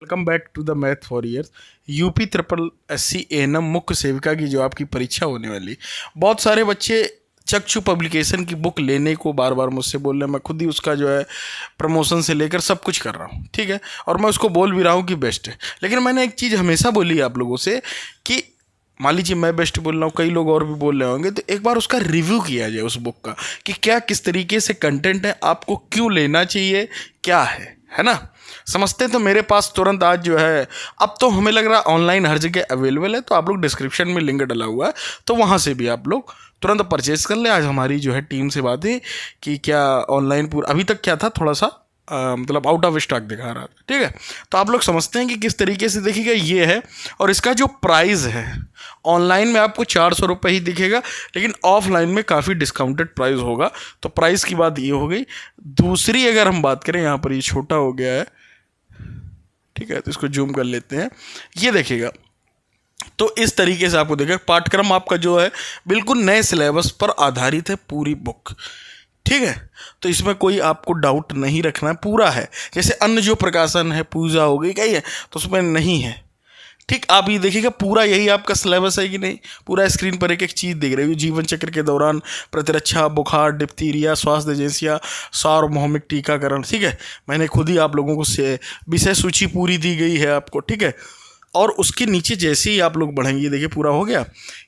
Welcome back to the math for years. UP triple SC ANM मुख्य सेविका की जो आपकी परीक्षा होने वाली, बहुत सारे बच्चे चक्षु पब्लिकेशन की बुक लेने को बार बार मुझसे बोल रहे हैं। मैं खुद ही उसका जो है प्रमोशन से लेकर सब कुछ कर रहा हूँ, ठीक है, और मैं उसको बोल भी रहा हूँ कि बेस्ट है। लेकिन मैंने एक चीज़ हमेशा बोली आप लोगों से कि मान लीजिए मैं बेस्ट बोल रहा हूँ, कई लोग और भी बोल रहे होंगे, तो एक बार उसका रिव्यू किया जाए उस बुक का कि क्या किस तरीके से कंटेंट है, आपको क्यों लेना चाहिए, क्या है ना। समझते हैं तो मेरे पास तुरंत आज जो है, अब तो हमें लग रहा है ऑनलाइन हर जगह अवेलेबल है, तो आप लोग डिस्क्रिप्शन में लिंक डला हुआ है, तो वहाँ से भी आप लोग तुरंत परचेज कर ले। आज हमारी जो है टीम से बात हुई कि क्या ऑनलाइन पूरा अभी तक क्या था, थोड़ा सा मतलब आउट ऑफ स्टॉक दिखा रहा था, ठीक है। तो आप लोग समझते हैं कि किस तरीके से देखिएगा ये है। और इसका जो प्राइस है ऑनलाइन में आपको 400 रुपये ही दिखेगा, लेकिन ऑफलाइन में काफ़ी डिस्काउंटेड प्राइस होगा। तो प्राइस की बात ये हो गई। दूसरी अगर हम बात करें, यहाँ पर ये छोटा हो गया है, ठीक है, तो इसको जूम कर लेते हैं, ये देखिएगा। तो इस तरीके से आपको देखिए पाठ्यक्रम आपका जो है बिल्कुल नए सिलेबस पर आधारित है, पूरी बुक, ठीक है। तो इसमें कोई आपको डाउट नहीं रखना है, पूरा है। जैसे अन्य जो प्रकाशन है, पूजा हो गई, कहीं है, तो उसमें नहीं है, ठीक। आप ये देखिएगा पूरा यही आपका सिलेबस है कि नहीं, पूरा स्क्रीन पर एक एक चीज़ देख रहे हो। जीवन चक्र के दौरान प्रतिरक्षा, बुखार, डिप्थीरिया, स्वास्थ्य एजेंसियाँ, सार्वभौमिक टीकाकरण, ठीक है। मैंने खुद ही आप लोगों को से विषय सूची पूरी दी गई है आपको, ठीक है। और उसके नीचे जैसे ही आप लोग बढ़ेंगे, ये देखिए पूरा हो गया।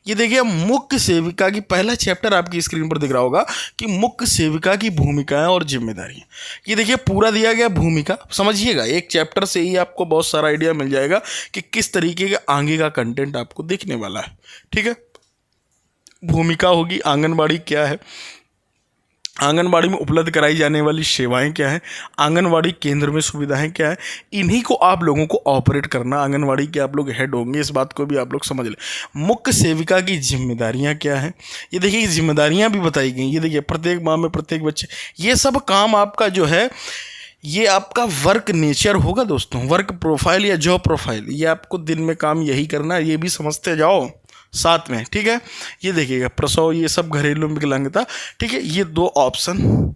ये देखिए मुख्य सेविका की पहला चैप्टर आपकी स्क्रीन पर दिख रहा होगा कि मुख्य सेविका की भूमिकाएं और जिम्मेदारियां। ये देखिए पूरा दिया गया भूमिका, समझिएगा एक चैप्टर से ही आपको बहुत सारा आइडिया मिल जाएगा कि किस तरीके का आगे का कंटेंट आपको दिखने वाला है, ठीक है। भूमिका होगी, आंगनबाड़ी क्या है, आंगनबाड़ी में उपलब्ध कराई जाने वाली सेवाएं क्या हैं, आंगनबाड़ी केंद्र में सुविधाएं क्या हैं, इन्हीं को आप लोगों को ऑपरेट करना। आंगनबाड़ी के आप लोग हेड होंगे, इस बात को भी आप लोग समझ लें। मुख्य सेविका की जिम्मेदारियां क्या हैं, ये देखिए जिम्मेदारियां भी बताई गई। ये देखिए प्रत्येक माह में प्रत्येक बच्चे, ये सब काम आपका जो है, ये आपका वर्क नेचर होगा दोस्तों, वर्क प्रोफाइल या जॉब प्रोफाइल, ये आपको दिन में काम यही करना है, ये भी समझते जाओ साथ में, ठीक है। ये देखिएगा प्रसव, ये सब घरेलू विकलांगता, ठीक है। ये दो ऑप्शन,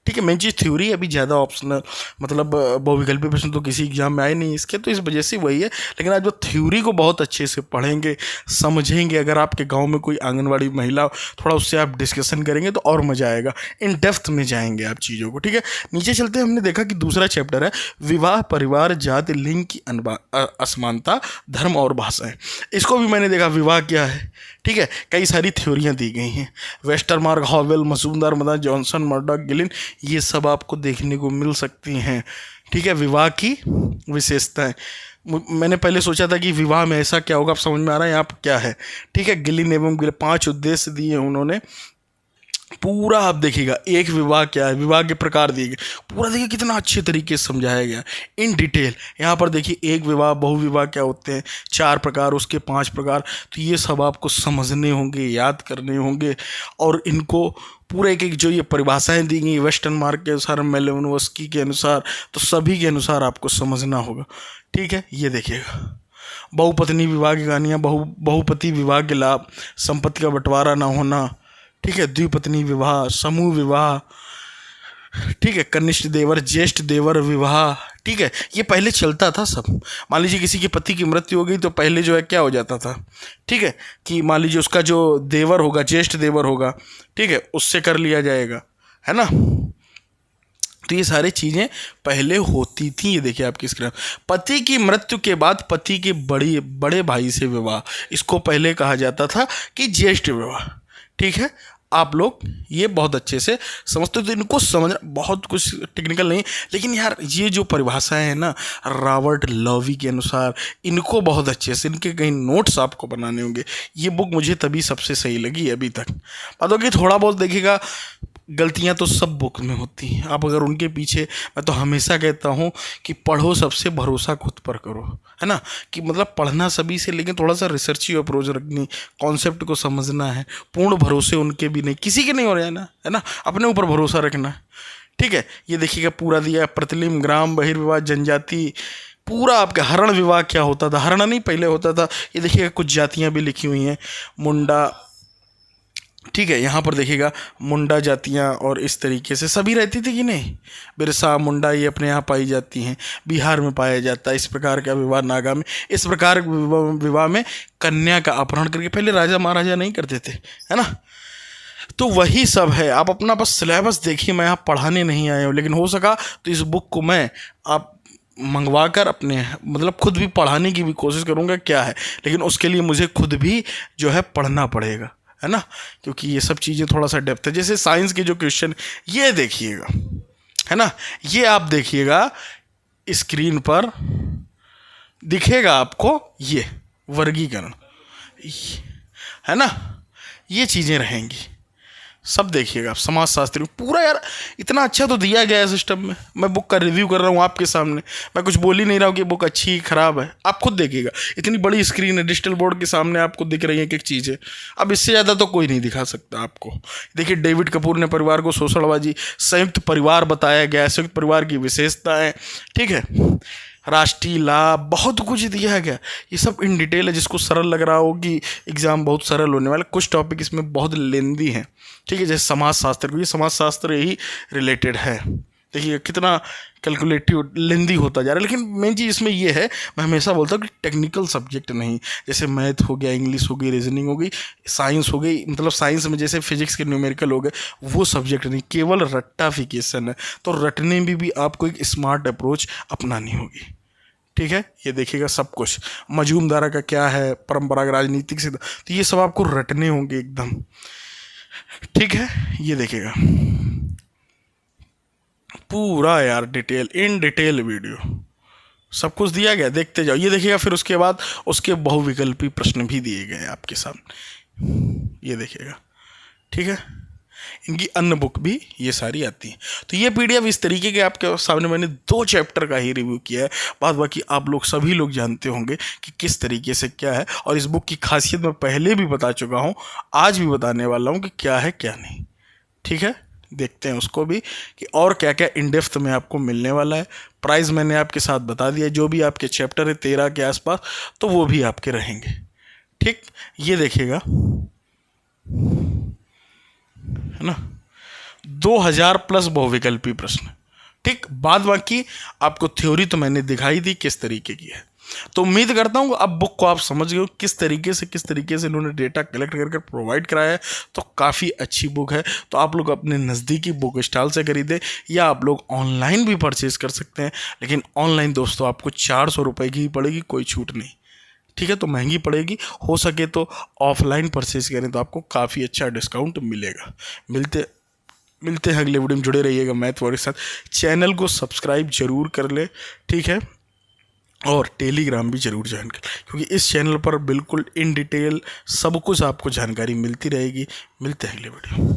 ठीक है। मेन चीज़ थ्योरी, अभी ज़्यादा ऑप्शनल मतलब बहुविकल्पी प्रश्न तो किसी एग्जाम में आए नहीं इसके, तो इस वजह से वही है। लेकिन आज वो थ्योरी को बहुत अच्छे से पढ़ेंगे, समझेंगे। अगर आपके गांव में कोई आंगनवाड़ी महिला, थोड़ा उससे आप डिस्कशन करेंगे तो और मज़ा आएगा, इन डेप्थ में जाएंगे आप चीज़ों को, ठीक है। नीचे चलते हमने देखा कि दूसरा चैप्टर है विवाह, परिवार, जाति, लिंग की असमानता, धर्म और भाषाएं। इसको भी मैंने देखा विवाह क्या है, ठीक है। कई सारी थ्योरियाँ दी गई हैं, Westermarck, Howell, Majumdar, Madan, Johnson, Murdock, Gillin, ये सब आपको देखने को मिल सकती हैं, ठीक है। विवाह की विशेषताएं, मैंने पहले सोचा था कि विवाह में ऐसा क्या होगा, अब समझ में आ रहा है यहाँ पर क्या है, ठीक है। गिलिन एवं गिलिन 5 उद्देश्य दिए उन्होंने, पूरा आप देखिएगा। एक विवाह क्या है, विवाह के प्रकार दिए गए, पूरा देखिए कितना अच्छे तरीके से समझाया गया इन डिटेल। यहाँ पर देखिए एक विवाह, बहुविवाह क्या होते हैं, 4 प्रकार, उसके 5 प्रकार, तो ये सब आपको समझने होंगे, याद करने होंगे। और इनको पूरे एक एक जो ये परिभाषाएं दी गई वेस्टर्न मार्क के अनुसार, मेलेविनस्की के अनुसार, तो सभी के अनुसार आपको समझना होगा, ठीक है। ये देखिएगा बहुपत्नी विवाह की कहानियाँ, बहुपति विवाह के लाभ, संपत्ति का बंटवारा ना होना, ठीक है। द्विपत्नी विवाह, समूह विवाह, ठीक है। कनिष्ठ देवर, ज्येष्ठ देवर विवाह, ठीक है। ये पहले चलता था सब। मान लीजिए किसी के पति की मृत्यु हो गई तो पहले जो है क्या हो जाता था, ठीक है, कि मान लीजिए उसका जो देवर होगा, ज्येष्ठ देवर होगा, ठीक है, उससे कर लिया जाएगा, है ना। तो ये सारी चीज़ें पहले होती थी। ये देखिए आपकी स्क्रीन, पति की मृत्यु के बाद पति के बड़े भाई से विवाह, इसको पहले कहा जाता था कि ज्येष्ठ विवाह, ठीक है। आप लोग ये बहुत अच्छे से समझते हो, तो इनको समझना बहुत कुछ टेक्निकल नहीं, लेकिन यार ये जो परिभाषाएं हैं ना रॉबर्ट लवी के अनुसार, इनको बहुत अच्छे से, इनके कहीं नोट्स आपको बनाने होंगे। ये बुक मुझे तभी सबसे सही लगी अभी तक। बात होगी थोड़ा बहुत देखिएगा, गलतियां तो सब बुक में होती हैं, आप अगर उनके पीछे, मैं तो हमेशा कहता हूँ कि पढ़ो, सबसे भरोसा खुद पर करो, है ना। कि मतलब पढ़ना सभी से, लेकिन थोड़ा सा रिसर्ची अप्रोच रखनी, कॉन्सेप्ट को समझना है। पूर्ण भरोसे उनके भी नहीं, किसी के नहीं हो रहे हैं ना, है ना, अपने ऊपर भरोसा रखना है, ठीक है। ये देखिएगा पूरा दिया, प्रतिलिम, ग्राम, बहिर्विवाह, जनजाति, पूरा आपका हरण विवाह क्या होता था, हरण नहीं पहले होता था। ये देखिएगा कुछ जातियाँ भी लिखी हुई हैं, मुंडा, ठीक है। यहाँ पर देखिएगा मुंडा जातियाँ और इस तरीके से सभी रहती थी कि नहीं, बिरसा मुंडा ये अपने यहाँ पाई जाती हैं, बिहार में पाया जाता है। इस प्रकार का विवाह नागा में, इस प्रकार विवाह में कन्या का अपहरण करके, पहले राजा महाराजा नहीं करते थे, है ना। तो वही सब है। आप अपना बस सिलेबस देखिए, मैं यहाँ पढ़ाने नहीं आया हूँ, लेकिन हो सका तो इस बुक को मैं आप मंगवा कर अपने मतलब खुद भी पढ़ाने की भी कोशिश करूँगा क्या है, लेकिन उसके लिए मुझे खुद भी जो है पढ़ना पड़ेगा, है ना, क्योंकि ये सब चीज़ें थोड़ा सा डेप्थ है। जैसे साइंस के जो क्वेश्चन ये देखिएगा, है ना, ये आप देखिएगा स्क्रीन पर दिखेगा आपको, ये वर्गीकरण, है ना, ये चीज़ें रहेंगी, सब देखिएगा आप। समाजशास्त्री पूरा यार इतना अच्छा तो दिया गया है सिस्टम में। मैं बुक का रिव्यू कर रहा हूँ आपके सामने, मैं कुछ बोल ही नहीं रहा हूँ कि बुक अच्छी खराब है, आप खुद देखिएगा। इतनी बड़ी स्क्रीन है, डिजिटल बोर्ड के सामने आपको दिख रही है एक एक चीज़ें, अब इससे ज़्यादा तो कोई नहीं दिखा सकता आपको। देखिए डेविड कपूर ने परिवार को शोषणबाजी, संयुक्त परिवार बताया गया, संयुक्त परिवार की विशेषताएँ, ठीक है, राष्ट्रीय लाभ, बहुत कुछ दिया गया। ये सब इन डिटेल है, जिसको सरल लग रहा हो कि एग्ज़ाम बहुत सरल होने वाला, कुछ टॉपिक इसमें बहुत लेंदी हैं, ठीक है। जैसे समाजशास्त्र को, ये समाजशास्त्र ही रिलेटेड है, देखिए कितना कैलकुलेटिव लेंदी होता जा रहा है। लेकिन मेन चीज़ इसमें ये है, मैं हमेशा बोलता हूँ कि टेक्निकल सब्जेक्ट नहीं, जैसे मैथ हो गया, इंग्लिश हो गई, रीजनिंग हो गई, साइंस हो गई, मतलब साइंस में जैसे फिजिक्स के न्यूमेरिकल हो गए, वो सब्जेक्ट नहीं, केवल रट्टाफिकेशन है। तो रटने में भी आपको एक स्मार्ट अप्रोच अपनानी होगी, ठीक है। ये देखिएगा सब कुछ, मजूमदारा का क्या है, परंपरागत राजनीतिक से, तो ये सब आपको रटने होंगे एकदम, ठीक है। ये देखिएगा पूरा यार डिटेल, इन डिटेल वीडियो सब कुछ दिया गया, देखते जाओ। ये देखिएगा फिर उसके बाद उसके बहुविकल्पी प्रश्न भी दिए गए आपके सामने, ये देखिएगा, ठीक है। इनकी अन्य बुक भी ये सारी आती हैं। तो ये पीडीएफ इस तरीके के आपके सामने मैंने 2 चैप्टर का ही रिव्यू किया है, बाद बाकी आप लोग सभी लोग जानते होंगे कि किस तरीके से क्या है। और इस बुक की खासियत मैं पहले भी बता चुका हूँ, आज भी बताने वाला हूँ कि क्या है क्या नहीं, ठीक है। देखते हैं उसको भी कि और क्या क्या इन डेप्थ में आपको मिलने वाला है। प्राइस मैंने आपके साथ बता दिया, जो भी आपके चैप्टर है 13 के आसपास, तो वो भी आपके रहेंगे, ठीक। ये देखिएगा, है ना, 2000 प्लस बहुविकल्पी प्रश्न, ठीक। बाद बाकी आपको थ्योरी तो मैंने दिखाई दी किस तरीके की है। तो उम्मीद करता हूँ अब बुक को आप समझ गए हो किस तरीके से इन्होंने डेटा कलेक्ट करके प्रोवाइड कराया है। तो काफ़ी अच्छी बुक है। तो आप लोग अपने नज़दीकी बुक स्टॉल से खरीदें, या आप लोग ऑनलाइन भी परचेज़ कर सकते हैं। लेकिन ऑनलाइन दोस्तों आपको 400 रुपये की ही पड़ेगी, कोई छूट नहीं, ठीक है। तो महंगी पड़ेगी, हो सके तो ऑफलाइन परचेज़ करें तो आपको काफ़ी अच्छा डिस्काउंट मिलेगा। मिलते हैं अगले वीडियो में, जुड़े रहिएगा मैथ वॉरियर के साथ। चैनल को सब्सक्राइब जरूर कर ले, ठीक है, और टेलीग्राम भी जरूर ज्वाइन कर, क्योंकि इस चैनल पर बिल्कुल इन डिटेल सब कुछ आपको जानकारी मिलती रहेगी। मिलते हैं अगले वीडियो।